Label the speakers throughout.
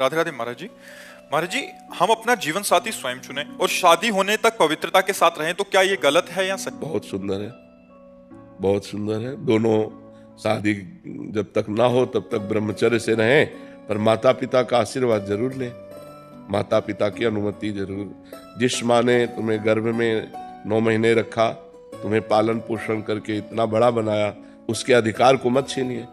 Speaker 1: राधे राधे महाराज जी। महाराज जी, हम अपना जीवन साथी स्वयं चुने और शादी होने तक पवित्रता के साथ रहें, तो क्या ये गलत है या सच?
Speaker 2: बहुत सुंदर है, बहुत सुंदर है। दोनों शादी जब तक ना हो तब तक ब्रह्मचर्य से रहें, पर माता पिता का आशीर्वाद जरूर लें, माता पिता की अनुमति जरूर। जिस माँ ने तुम्हें गर्भ में 9 महीने रखा, तुम्हें पालन पोषण करके इतना बड़ा बनाया, उसके अधिकार को मत छीनिए।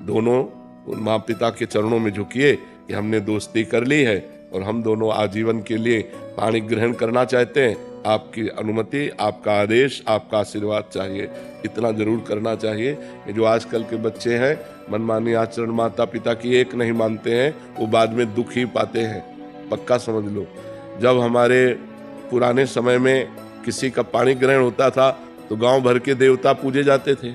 Speaker 2: दोनों उन माँ पिता के चरणों में झुकिए कि हमने दोस्ती कर ली है और हम दोनों आजीवन के लिए पाणी ग्रहण करना चाहते हैं। आपकी अनुमति, आपका आदेश, आपका आशीर्वाद चाहिए, इतना जरूर करना चाहिए। ये जो आजकल के बच्चे हैं, मनमानी आचरण माता पिता की एक नहीं मानते हैं, वो बाद में दुख ही पाते हैं, पक्का समझ लो। जब हमारे पुराने समय में किसी का पाणी ग्रहण होता था तो गांव भर के देवता पूजे जाते थे,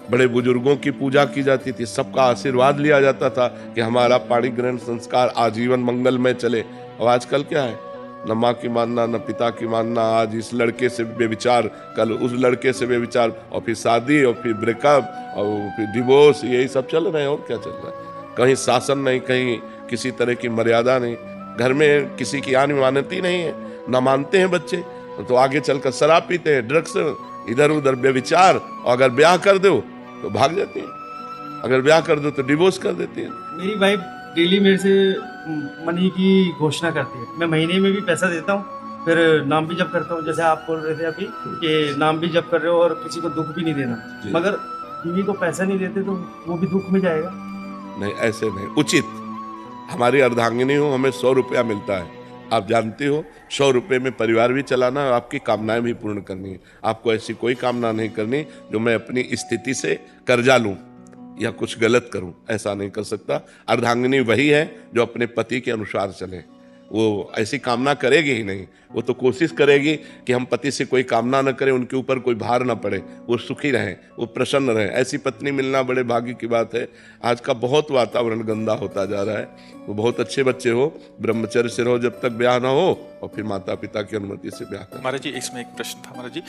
Speaker 2: बड़े बुजुर्गों की पूजा की जाती थी, सबका आशीर्वाद लिया जाता था कि हमारा पाणी ग्रहण संस्कार आजीवन मंगलमय चले। और आजकल क्या है, न माँ की मानना न पिता की मानना, आज इस लड़के से बेविचार, कल उस लड़के से बेविचार, और फिर शादी, और फिर ब्रेकअप, और फिर डिवोर्स, यही सब चल रहे हैं। और क्या चल रहा है? कहीं शासन नहीं, कहीं किसी तरह की मर्यादा नहीं, घर में किसी की आन मानती नहीं है, न मानते हैं बच्चे तो आगे चलकर शराब पीते हैं, ड्रग्स, इधर उधर बेविचार, और अगर ब्याह कर दो तो भाग जाती है, अगर ब्याह कर दो तो डिवोर्स कर देती है।
Speaker 3: मेरी वाइफ डेली मेरे से मनी की घोषणा करती है, मैं महीने में भी पैसा देता हूँ, फिर नाम भी जप करता हूँ, जैसे आप बोल रहे थे अभी कि नाम भी जप कर रहे हो और किसी को दुख भी नहीं देना, मगर बीवी को पैसा नहीं देते तो वो भी दुख में जाएगा।
Speaker 2: नहीं, ऐसे नहीं उचित। हमारी अर्धांगिनी हो, हमें 100 रुपया मिलता है, आप जानते हो 100 रुपये में परिवार भी चलाना है, आपकी कामनाएं भी पूर्ण करनी है। आपको ऐसी कोई कामना नहीं करनी जो मैं अपनी स्थिति से कर्जा लूं या कुछ गलत करूं, ऐसा नहीं कर सकता। अर्धांगिनी वही है जो अपने पति के अनुसार चले, वो ऐसी कामना करेगी ही नहीं। वो तो कोशिश करेगी कि हम पति से कोई कामना न करें, उनके ऊपर कोई भार न पड़े, वो सुखी रहें, वो प्रसन्न रहें। ऐसी पत्नी मिलना बड़े भाग्य की बात है। आज का बहुत वातावरण गंदा होता जा रहा है। वो बहुत अच्छे बच्चे हो, ब्रह्मचर्य से रहो जब तक ब्याह ना हो, और फिर माता पिता की अनुमति से ब्याह करो।
Speaker 1: महाराज जी, इसमें एक प्रश्न था महाराज जी,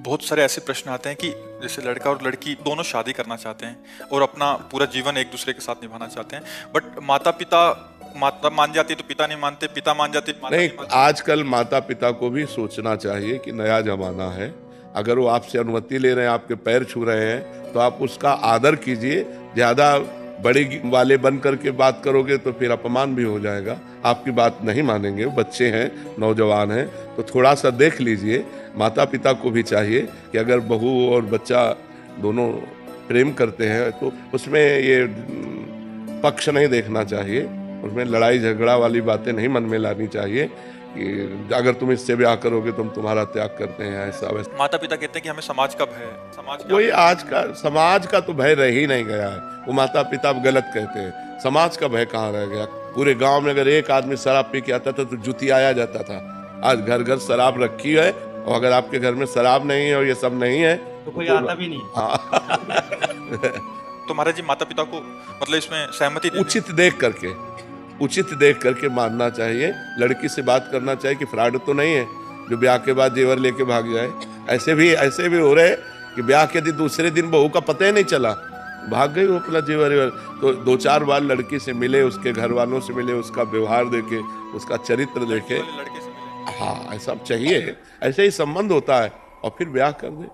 Speaker 1: बहुत सारे ऐसे प्रश्न आते हैं कि जैसे लड़का और लड़की दोनों शादी करना चाहते हैं और अपना पूरा जीवन एक दूसरे के साथ निभाना चाहते हैं, बट माता मान जाती है तो पिता नहीं मानते, पिता मान जाते माता
Speaker 2: नहीं,
Speaker 1: नहीं मानते।
Speaker 2: आजकल माता पिता को भी सोचना चाहिए कि नया जमाना है। अगर वो आपसे अनुमति ले रहे हैं, आपके पैर छू रहे हैं, तो आप उसका आदर कीजिए। ज्यादा बड़े वाले बन करके बात करोगे तो फिर अपमान भी हो जाएगा, आपकी बात नहीं मानेंगे। बच्चे हैं, नौजवान हैं, तो थोड़ा सा देख लीजिए। माता पिता को भी चाहिए कि अगर बहू और बच्चा दोनों प्रेम करते हैं तो उसमें ये पक्ष नहीं देखना चाहिए, उसमें लड़ाई झगड़ा वाली बातें नहीं मन में लानी चाहिए कि अगर तुम इससे ब्याह करोगे तो हम तुम्हारा त्याग करते हैं, ऐसा वैसा।
Speaker 1: माता पिता कहते हैं कि हमें समाज का भय है, समाज का
Speaker 2: वही आज का समाज का तो भय रह ही नहीं गया है। वो माता पिता गलत कहते हैं, समाज का भय कहाँ रह गया। पूरे गांव में अगर एक आदमी शराब पी के आता था तो जुतियाया जाता था। आज घर घर शराब रखी है, और अगर आपके घर में शराब नहीं है और ये सब नहीं है
Speaker 3: तो कोई आता भी नहीं।
Speaker 1: तो महाराज जी, माता पिता को मतलब इसमें सहमति
Speaker 2: उचित देख करके मानना चाहिए। लड़की से बात करना चाहिए कि फ्रॉड तो नहीं है जो ब्याह के बाद जेवर लेके भाग जाए। ऐसे भी हो रहे कि ब्याह के दिन दूसरे दिन बहू का पता ही नहीं चला, भाग गई वो अपना जेवर। तो 2-4 बार लड़की से मिले, उसके घर वालों से मिले, उसका व्यवहार देखे, उसका चरित्र देखे।
Speaker 1: लड़के से मिले।
Speaker 2: हाँ, ऐसा चाहिए, ऐसे ही संबंध होता है, और फिर ब्याह कर दे।